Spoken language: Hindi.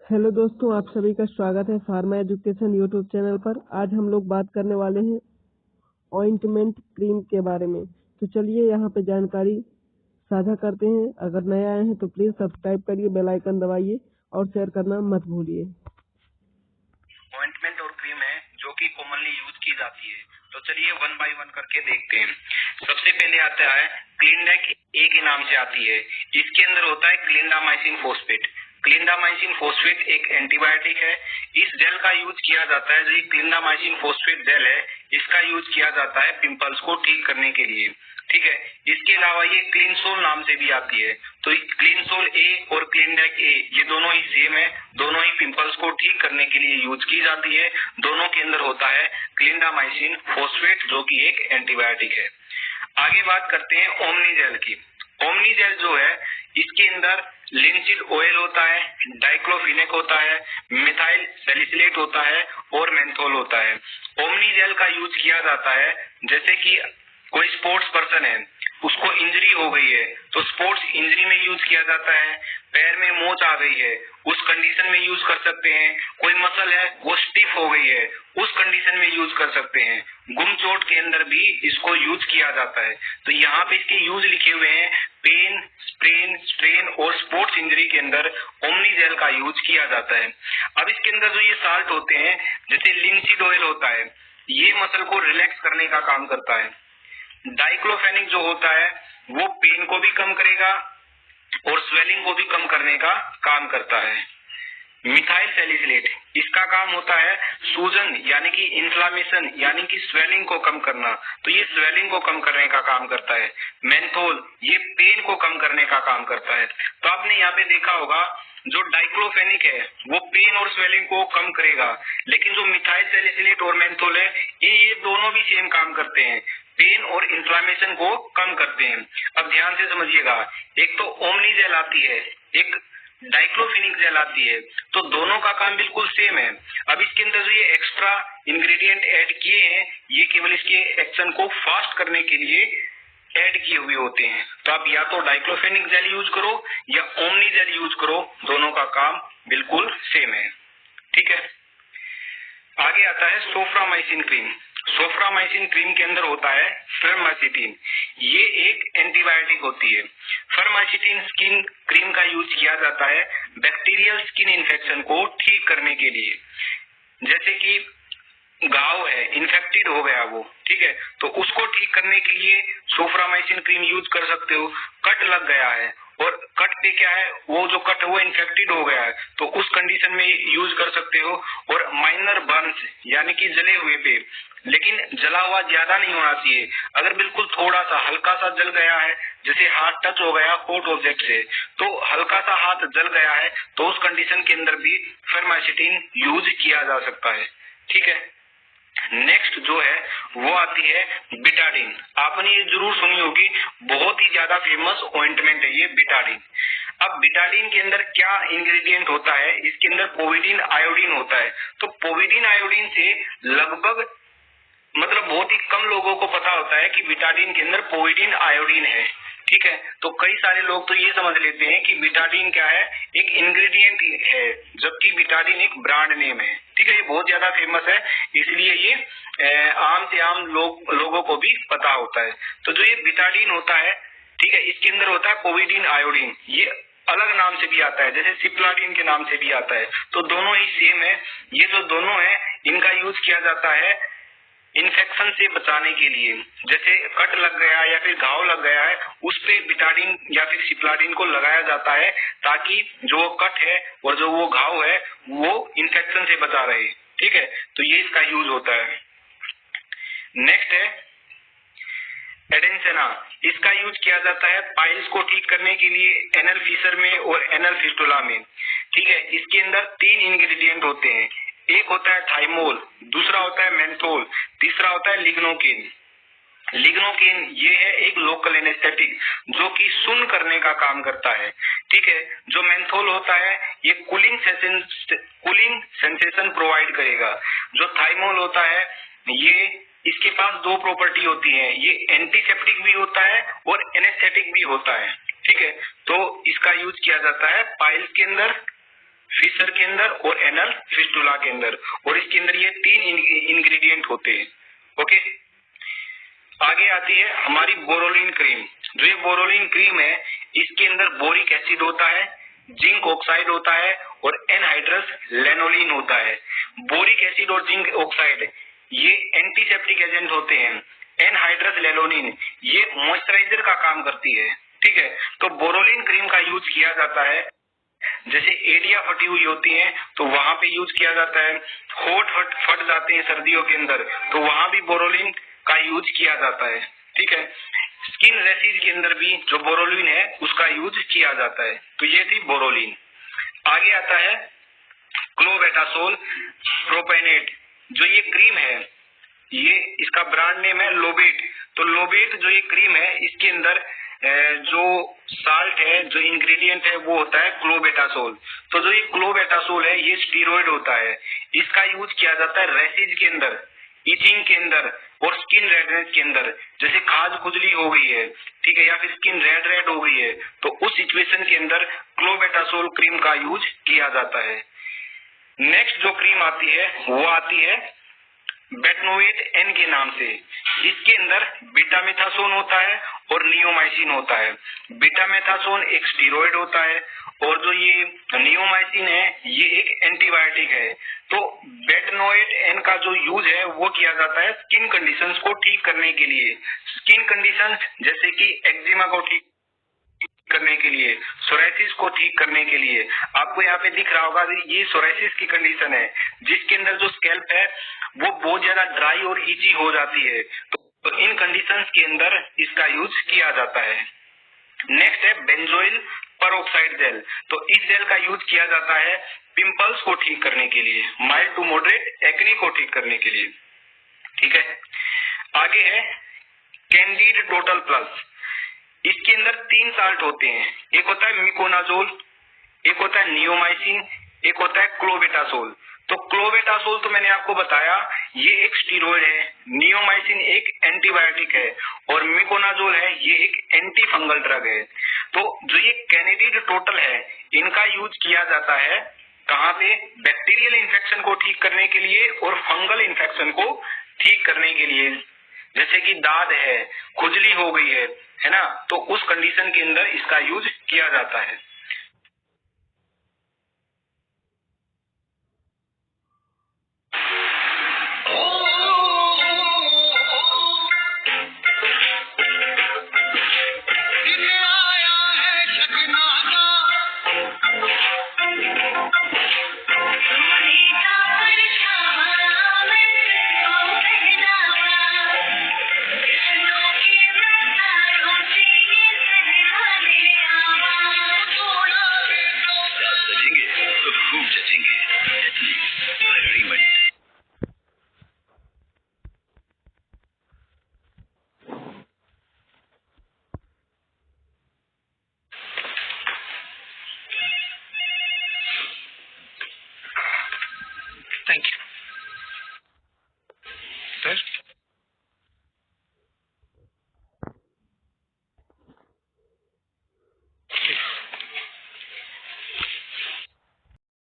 हेलो दोस्तों, आप सभी का स्वागत है फार्मा एजुकेशन यूट्यूब चैनल पर। आज हम लोग बात करने वाले हैं ऑइंटमेंट क्रीम के बारे में। तो चलिए यहाँ पे जानकारी साझा करते हैं। अगर नए आए हैं तो प्लीज सब्सक्राइब करिए, बेल आइकन दबाइए और शेयर करना मत भूलिए। ऑइंटमेंट और क्रीम है जो कि कॉमनली यूज की जाती है। तो चलिए वन बाय वन करके देखते हैं। सबसे पहले आता है क्लिंडेक ए के नाम से आती है। इसके अंदर होता है क्लिंडामाइसिन फोस्फेट। क्लिंडामाइसिन फोस्फेट एक एंटीबायोटिक है। इस जेल का यूज किया जाता है। जो ये क्लिंडामाइसिन फोस्फेट जेल है, इसका यूज किया जाता है पिंपल्स को ठीक करने के लिए। ठीक है। इसके अलावा ये क्लीनसोल नाम से भी आती है। तो क्लीनसोल ए और क्लिंडेक ए ये दोनों ही सेम है। दोनों ही पिंपल्स को ठीक करने के लिए यूज की जाती है। दोनों के अंदर होता है क्लिंडामाइसिन फोस्फेट जो कि एक एंटीबायोटिक है। आगे बात करते हैं ओमनी जेल की। ओमनी जेल जो है, इसके अंदर लिंचिड ऑयल होता है, डाइक्लोफिनेक होता है, मिथाइल सैलिसिलेट होता है और मेंथोल होता है। ओमनी जेल का यूज किया जाता है जैसे कि कोई स्पोर्ट्स पर्सन है, उसको इंजरी हो गई है तो स्पोर्ट्स इंजरी में यूज किया जाता है। पैर में मोच आ गई है, उस कंडीशन में यूज कर सकते हैं। कोई मसल है वो स्टिफ हो गई है, उस कंडीशन में यूज कर सकते हैं। गुम चोट के अंदर भी इसको यूज किया जाता है। तो यहाँ पे इसके यूज लिखे हुए हैं। पेन, स्प्रेन, स्ट्रेन और स्पोर्ट्स इंजरी के अंदर ओमनी जेल का यूज किया जाता है। अब इसके अंदर जो ये साल्ट होते हैं, जैसे लिंचिड ऑयल होता है, ये मसल को रिलैक्स करने का काम करता है। डाइक्लोफेनिक जो होता है वो पेन को भी कम करेगा और स्वेलिंग को भी कम करने का काम करता है। मिथाइल सैलिसिलेट, इसका काम होता है सूजन यानी कि इन्फ्लामेशन यानी कि स्वेलिंग को कम करना। तो ये स्वेलिंग को कम करने का काम करता है। मेंथोल, ये पेन को कम करने का काम करता है। तो आपने यहाँ पे देखा होगा जो डाइक्लोफेनिक है वो पेन और स्वेलिंग को कम करेगा, लेकिन जो मिथाइल सैलिसिलेट और मेंथोल है ये दोनों भी सेम काम करते हैं, पेन और इन्फ्लामेशन को कम करते हैं। अब ध्यान से समझिएगा, एक तो ओमनी जेल आती है, एक डाइक्लोफिनिक जेल आती है, तो दोनों का काम बिल्कुल सेम है। अब इसके अंदर जो ये एक्स्ट्रा इंग्रेडिएंट ऐड किए हैं, ये केवल इसके एक्शन को फास्ट करने के लिए ऐड किए हुए होते हैं। तो आप या तो डाइक्लोफेनिक जेल यूज करो या ओमनी जेल यूज करो, दोनों का काम बिल्कुल सेम है। ठीक है। आगे आता है सोफ्रामाइसिन क्रीम। सोफ्रामाइसिन क्रीम के अंदर होता है फर्मासिटिन। ये एक एंटीबायोटिक होती है। फर्मासिटिन स्किन क्रीम का यूज किया जाता है बैक्टीरियल स्किन इन्फेक्शन को ठीक करने के लिए। जैसे कि घाव है, इन्फेक्टेड हो गया वो, ठीक है, तो उसको ठीक करने के लिए सोफ्रामाइसिन क्रीम यूज कर सकते हो। कट लग गया है और कट पे क्या है, वो जो कट है वो इन्फेक्टेड हो गया है, तो उस कंडीशन में यूज कर सकते हो। और माइनर बर्न्स यानी कि जले हुए पे, लेकिन जला हुआ ज्यादा नहीं होना चाहिए। अगर बिल्कुल थोड़ा सा हल्का सा जल गया है, जैसे हाथ टच हो गया हॉट ऑब्जेक्ट से, तो हल्का सा हाथ जल गया है, तो उस कंडीशन के अंदर भी फर्मासिटिन यूज किया जा सकता है। ठीक है। नेक्स्ट जो है वो आती है बिटाडिन। आपने ये जरूर सुनी होगी, बहुत ही ज्यादा फेमस ऑइंटमेंट है ये बिटाडिन। अब बिटाडिन के अंदर क्या इंग्रेडिएंट होता है, इसके अंदर पोविडिन आयोडीन होता है। तो पोविडिन आयोडीन से लगभग बहुत ही कम लोगों को पता होता है कि बिटाडिन के अंदर पोविडिन आयोडीन है। ठीक है। तो कई सारे लोग तो ये समझ लेते हैं कि बिटाडिन क्या है, एक इंग्रेडिएंट है, जबकि बिटाडिन एक ब्रांड नेम है। ठीक है। ये बहुत ज्यादा फेमस है, इसलिए ये आम से आम लोगों को भी पता होता है। तो जो ये बिटाडिन होता है, ठीक है, इसके अंदर होता है पोविडिन आयोडीन। ये अलग नाम से भी आता है, जैसे सिप्लाडिन के नाम से भी आता है। तो दोनों ही सेम है। ये जो दोनों है इनका यूज किया जाता है इन्फेक्शन से बचाने के लिए। जैसे कट लग गया या फिर घाव लग गया है, उस पे बिटाडिन या फिर सिप्लाडिन को लगाया जाता है, ताकि जो कट है और जो वो घाव है वो इन्फेक्शन से बचा रहे। ठीक है। तो ये इसका यूज होता है। नेक्स्ट है एडेंसेना। इसका यूज किया जाता है पाइल्स को ठीक करने के लिए, एनल फिशर में और एनल फिस्टुला में। ठीक है। इसके अंदर 3 इंग्रेडिएंट होते हैं। एक होता है थाइमोल, दूसरा होता है मेंथोल, तीसरा होता है लिग्नोकेन। लिग्नोकेन ये है एक लोकल एनेस्थेटिक जो कि सुन्न करने का काम करता है। ठीक है। जो मेंथोल होता है ये कूलिंग सेंसेशन प्रोवाइड करेगा। जो थाइमोल होता है ये इसके पास 2 प्रॉपर्टी होती है, ये एंटीसेप्टिक भी होता है और एनेस्थेटिक भी होता है। ठीक है। तो इसका यूज किया जाता है पाइल्स के अंदर फिशर के अंदर और एनल फिस्टुला के अंदर, और इसके अंदर ये 3 इंग्रेडिएंट होते हैं। ओके, आगे आती है हमारी बोरोलिन क्रीम। जो ये बोरोलिन क्रीम है इसके अंदर बोरिक एसिड होता है, जिंक ऑक्साइड होता है और एनहाइड्रस लेनोलिन होता है। बोरिक एसिड और जिंक ऑक्साइड ये एंटीसेप्टिक एजेंट होते हैं। एनहाइड्रस लेनोलिन ये मॉइस्चराइजर का काम करती है। ठीक है, तो बोरोलिन क्रीम का यूज किया जाता है, जैसे एडिया फटी हुई होती है तो वहां पे यूज किया जाता है। होठ फट जाते हैं सर्दियों के अंदर तो वहां भी बोरोलिन का यूज किया जाता है। ठीक है, स्किन रैशेज के अंदर भी जो बोरोलिन है उसका यूज किया जाता है। तो ये थी बोरोलिन। आगे आता है क्लोबेटासोल प्रोपेनेट। जो ये क्रीम है ये इसका ब्रांड नेम है लोबेट। तो लोबेट जो ये क्रीम है इसके अंदर जो साल्ट है, जो इंग्रेडिएंट है वो होता है क्लोबेटासोल। तो जो ये क्लोबेटासोल है ये स्टीरॉयड होता है। इसका यूज किया जाता है रैशेज के अंदर, इचिंग के अंदर और स्किन रेडनेस के अंदर। जैसे खाज खुजली हो गई है, ठीक है, या फिर स्किन रेड हो गई है तो उस सिचुएशन के अंदर क्लोबेटासोल क्रीम का यूज किया जाता है। नेक्स्ट जो क्रीम आती है वो आती है बेटनोवेट एन के नाम से। इसके अंदर बीटामेथासोन होता है और नियोमाइसिन होता है। बीटामेथासोन एक स्टीरॉयड होता है और जो ये नियोमाइसिन है ये एक एंटीबायोटिक है। तो बेटनोवेट एन का जो यूज है वो किया जाता है स्किन कंडीशंस को ठीक करने के लिए। स्किन कंडीशंस जैसे कि एक्जिमा को ठीक करने के लिए, सोराइसिस को ठीक करने के लिए। आपको यहाँ पे दिख रहा होगा ये सोराइसिस की कंडीशन है जिसके अंदर जो स्कैल्प है वो बहुत ज्यादा ड्राई और इची हो जाती है। तो इन कंडीशंस के अंदर इसका यूज किया जाता है। नेक्स्ट है बेंजोइल परऑक्साइड जेल। तो इस जेल का यूज किया जाता है पिंपल्स को ठीक करने के लिए, माइल्ड टू मॉडरेट एक्ने को ठीक करने के लिए। ठीक है, आगे है कैंडिड टोटल प्लस। इसके अंदर 3 साल्ट होते हैं, एक होता है मिकोनाजोल, एक होता है नियोमाइसिन, एक होता है क्लोबेटासोल। तो क्लोबेटासोल तो मैंने आपको बताया ये एक स्टीरॉयड है, नियोमाइसिन एक एंटीबायोटिक है और मिकोनाजोल है ये एक एंटी फंगल ड्रग है। तो जो ये कैंडिड टोटल है इनका यूज किया जाता है कहाँ पे? बैक्टीरियल इन्फेक्शन को ठीक करने के लिए और फंगल इन्फेक्शन को ठीक करने के लिए। जैसे कि दाद है, खुजली हो गई है ना, तो उस कंडीशन के अंदर इसका यूज किया जाता है।